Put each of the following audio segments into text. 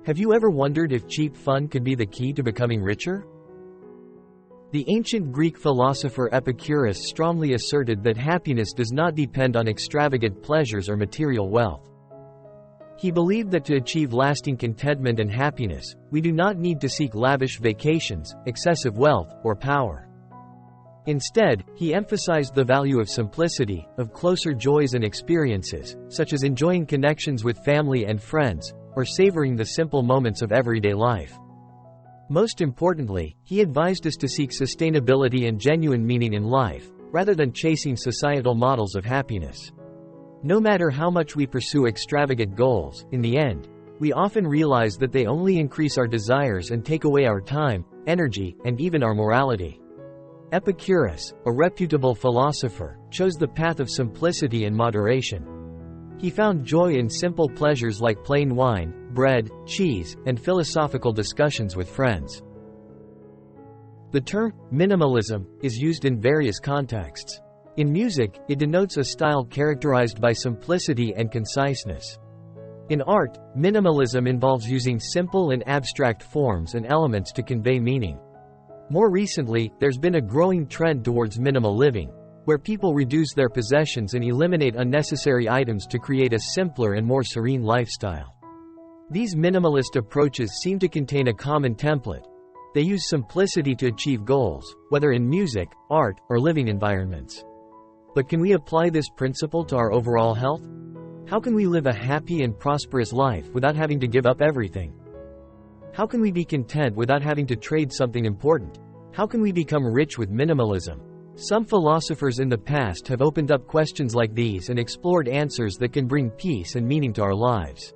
Have you ever wondered if cheap fun could be the key to becoming richer? The ancient Greek philosopher Epicurus strongly asserted that happiness does not depend on extravagant pleasures or material wealth. He believed that to achieve lasting contentment and happiness, we do not need to seek lavish vacations, excessive wealth, or power. Instead, he emphasized the value of simplicity, of closer joys and experiences, such as enjoying connections with family and friends, or savoring the simple moments of everyday life. Most importantly, he advised us to seek sustainability and genuine meaning in life, rather than chasing societal models of happiness. No matter how much we pursue extravagant goals, in the end, we often realize that they only increase our desires and take away our time, energy, and even our morality. Epicurus, a reputable philosopher, chose the path of simplicity and moderation. He found joy in simple pleasures like plain wine, bread, cheese, and philosophical discussions with friends. The term minimalism is used in various contexts. In music, it denotes a style characterized by simplicity and conciseness. In art, minimalism involves using simple and abstract forms and elements to convey meaning. More recently, there's been a growing trend towards minimal living, where people reduce their possessions and eliminate unnecessary items to create a simpler and more serene lifestyle. These minimalist approaches seem to contain a common template. They use simplicity to achieve goals, whether in music, art, or living environments. But can we apply this principle to our overall health? How can we live a happy and prosperous life without having to give up everything? How can we be content without having to trade something important? How can we become rich with minimalism? Some philosophers in the past have opened up questions like these and explored answers that can bring peace and meaning to our lives.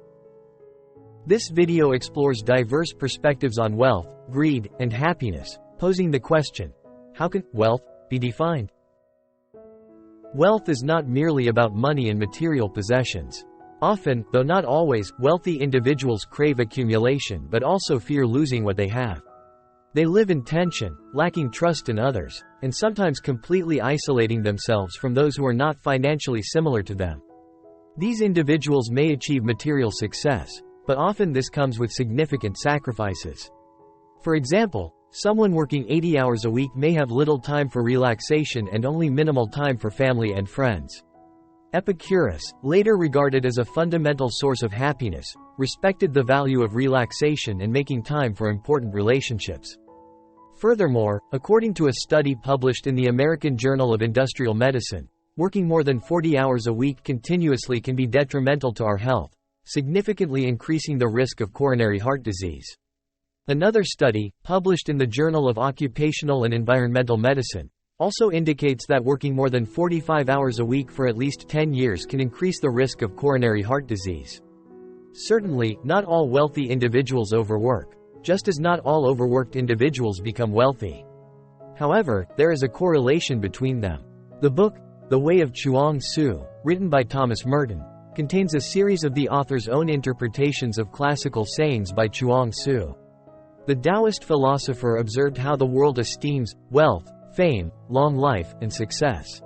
This video explores diverse perspectives on wealth, greed, and happiness, posing the question, how can wealth be defined? Wealth is not merely about money and material possessions. Often, though not always, wealthy individuals crave accumulation but also fear losing what they have. They live in tension, lacking trust in others, and sometimes completely isolating themselves from those who are not financially similar to them. These individuals may achieve material success, but often this comes with significant sacrifices. For example, someone working 80 hours a week may have little time for relaxation and only minimal time for family and friends. Epicurus, later regarded as a fundamental source of happiness, respected the value of relaxation and making time for important relationships. Furthermore, according to a study published in the American Journal of Industrial Medicine, working more than 40 hours a week continuously can be detrimental to our health, significantly increasing the risk of coronary heart disease. Another study, published in the Journal of Occupational and Environmental Medicine, also indicates that working more than 45 hours a week for at least 10 years can increase the risk of coronary heart disease. Certainly, not all wealthy individuals overwork, just as not all overworked individuals become wealthy. However, there is a correlation between them. The book, The Way of Chuang Tzu, written by Thomas Merton, contains a series of the author's own interpretations of classical sayings by Chuang Tzu. The Taoist philosopher observed how the world esteems wealth, fame, long life, and success.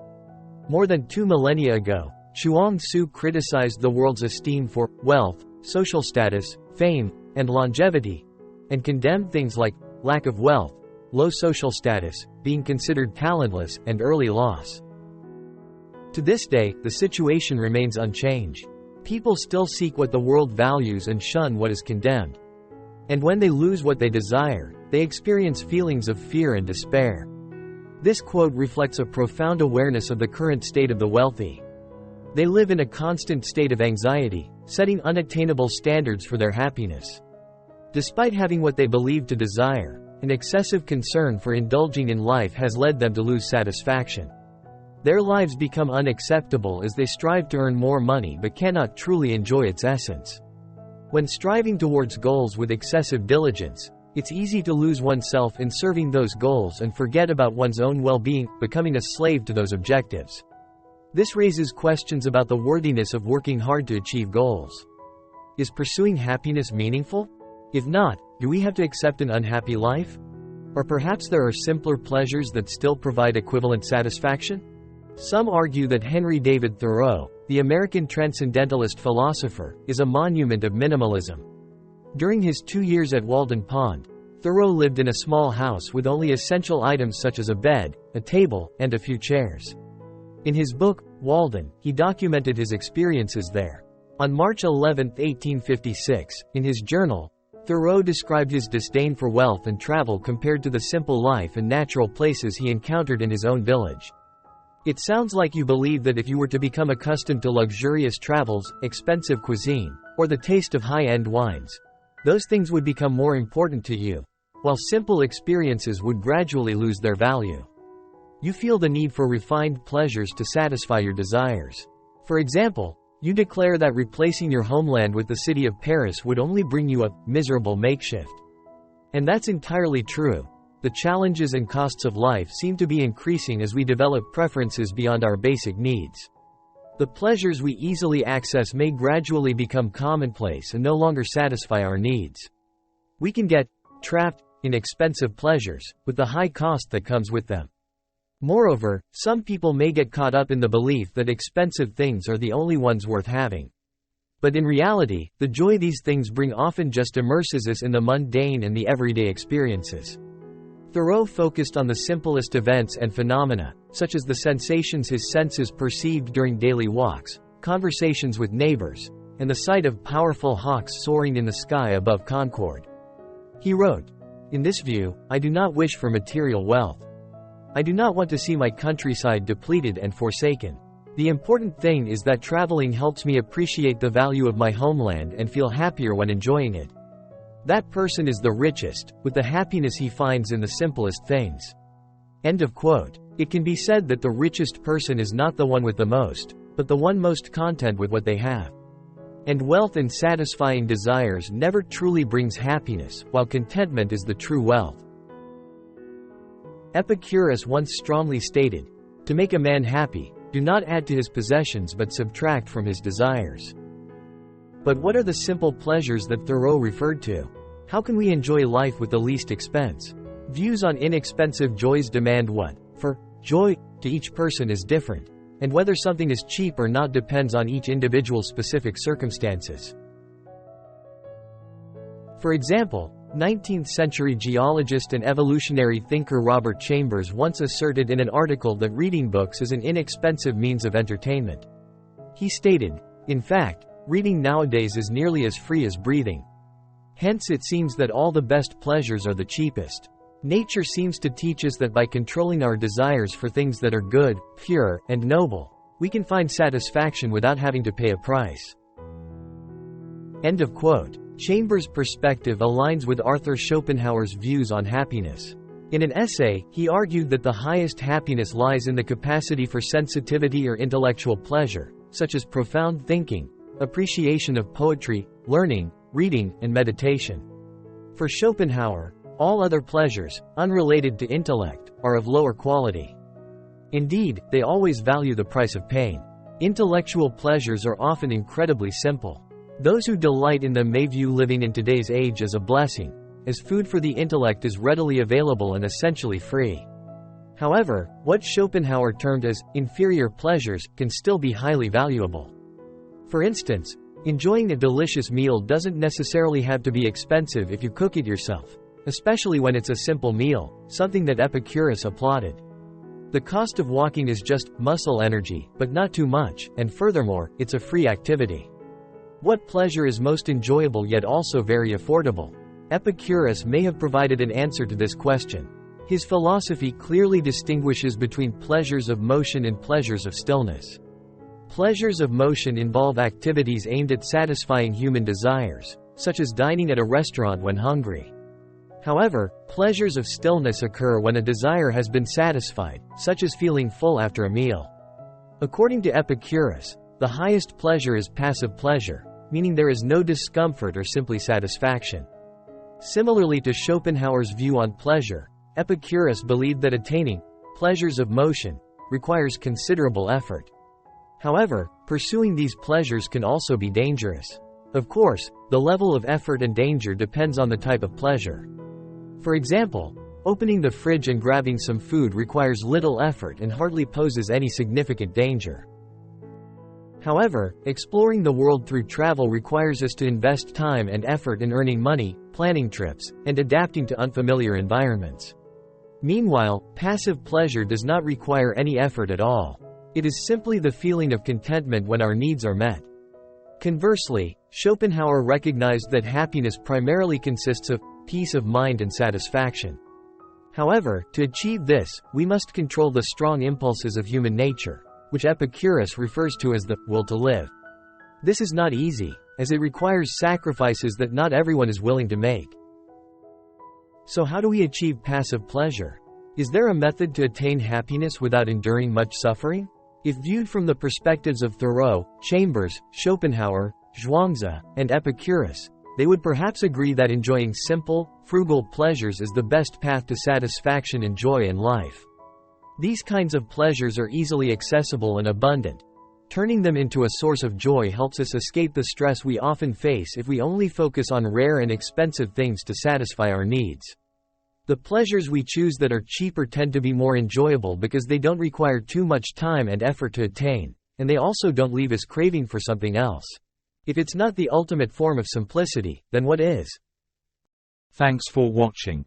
More than 2 millennia ago, Chuang Tzu criticized the world's esteem for wealth, social status, fame, and longevity, and condemned things like lack of wealth, low social status, being considered talentless, and early loss. To this day, the situation remains unchanged. People still seek what the world values and shun what is condemned. And when they lose what they desire, they experience feelings of fear and despair. This quote reflects a profound awareness of the current state of the wealthy. They live in a constant state of anxiety, setting unattainable standards for their happiness. Despite having what they believe to desire, an excessive concern for indulging in life has led them to lose satisfaction. Their lives become unacceptable as they strive to earn more money but cannot truly enjoy its essence. When striving towards goals with excessive diligence, it's easy to lose oneself in serving those goals and forget about one's own well-being, becoming a slave to those objectives. This raises questions about the worthiness of working hard to achieve goals. Is pursuing happiness meaningful? If not, do we have to accept an unhappy life? Or perhaps there are simpler pleasures that still provide equivalent satisfaction? Some argue that Henry David Thoreau, the American transcendentalist philosopher, is a monument of minimalism. During his 2 years at Walden Pond, Thoreau lived in a small house with only essential items such as a bed, a table, and a few chairs. In his book, Walden, he documented his experiences there. On March 11, 1856, in his journal, Thoreau described his disdain for wealth and travel compared to the simple life and natural places he encountered in his own village. It sounds like you believe that if you were to become accustomed to luxurious travels, expensive cuisine, or the taste of high-end wines, those things would become more important to you, while simple experiences would gradually lose their value. You feel the need for refined pleasures to satisfy your desires. For example, you declare that replacing your homeland with the city of Paris would only bring you a miserable makeshift. And that's entirely true. The challenges and costs of life seem to be increasing as we develop preferences beyond our basic needs. The pleasures we easily access may gradually become commonplace and no longer satisfy our needs. We can get trapped in expensive pleasures, with the high cost that comes with them. Moreover, some people may get caught up in the belief that expensive things are the only ones worth having. But in reality, the joy these things bring often just immerses us in the mundane and the everyday experiences. Thoreau focused on the simplest events and phenomena, such as the sensations his senses perceived during daily walks, conversations with neighbors, and the sight of powerful hawks soaring in the sky above Concord. He wrote, "In this view, I do not wish for material wealth. I do not want to see my countryside depleted and forsaken. The important thing is that traveling helps me appreciate the value of my homeland and feel happier when enjoying it. That person is the richest, with the happiness he finds in the simplest things." End of quote. It can be said that the richest person is not the one with the most, but the one most content with what they have. And wealth and satisfying desires never truly brings happiness, while contentment is the true wealth. Epicurus once strongly stated, "To make a man happy, do not add to his possessions but subtract from his desires." But what are the simple pleasures that Thoreau referred to? How can we enjoy life with the least expense? Views on inexpensive joys demand what, for joy, to each person is different, and whether something is cheap or not depends on each individual's specific circumstances. For example, 19th-century geologist and evolutionary thinker Robert Chambers once asserted in an article that reading books is an inexpensive means of entertainment. He stated, "In fact, reading nowadays is nearly as free as breathing. Hence it seems that all the best pleasures are the cheapest. Nature seems to teach us that by controlling our desires for things that are good, pure, and noble, we can find satisfaction without having to pay a price." End of quote. Chambers' perspective aligns with Arthur Schopenhauer's views on happiness. In an essay, he argued that the highest happiness lies in the capacity for sensitivity or intellectual pleasure, such as profound thinking, appreciation of poetry, learning, reading, and meditation. For Schopenhauer, all other pleasures, unrelated to intellect, are of lower quality. Indeed, they always value the price of pain. Intellectual pleasures are often incredibly simple. Those who delight in them may view living in today's age as a blessing, as food for the intellect is readily available and essentially free. However, what Schopenhauer termed as inferior pleasures can still be highly valuable. For instance, enjoying a delicious meal doesn't necessarily have to be expensive if you cook it yourself, especially when it's a simple meal, something that Epicurus applauded. The cost of walking is just muscle energy, but not too much, and furthermore, it's a free activity. What pleasure is most enjoyable yet also very affordable? Epicurus may have provided an answer to this question. His philosophy clearly distinguishes between pleasures of motion and pleasures of stillness. Pleasures of motion involve activities aimed at satisfying human desires, such as dining at a restaurant when hungry. However, pleasures of stillness occur when a desire has been satisfied, such as feeling full after a meal. According to Epicurus, the highest pleasure is passive pleasure, meaning there is no discomfort or simply satisfaction. Similarly to Schopenhauer's view on pleasure, Epicurus believed that attaining pleasures of motion requires considerable effort. However, pursuing these pleasures can also be dangerous. Of course, the level of effort and danger depends on the type of pleasure. For example, opening the fridge and grabbing some food requires little effort and hardly poses any significant danger. However, exploring the world through travel requires us to invest time and effort in earning money, planning trips, and adapting to unfamiliar environments. Meanwhile, passive pleasure does not require any effort at all. It is simply the feeling of contentment when our needs are met. Conversely, Schopenhauer recognized that happiness primarily consists of peace of mind and satisfaction. However, to achieve this, we must control the strong impulses of human nature, which Epicurus refers to as the will to live. This is not easy, as it requires sacrifices that not everyone is willing to make. So how do we achieve passive pleasure? Is there a method to attain happiness without enduring much suffering? If viewed from the perspectives of Thoreau, Chambers, Schopenhauer, Zhuangzi, and Epicurus, they would perhaps agree that enjoying simple, frugal pleasures is the best path to satisfaction and joy in life. These kinds of pleasures are easily accessible and abundant. Turning them into a source of joy helps us escape the stress we often face if we only focus on rare and expensive things to satisfy our needs. The pleasures we choose that are cheaper tend to be more enjoyable because they don't require too much time and effort to attain, and they also don't leave us craving for something else. If it's not the ultimate form of simplicity, then what is? Thanks for watching.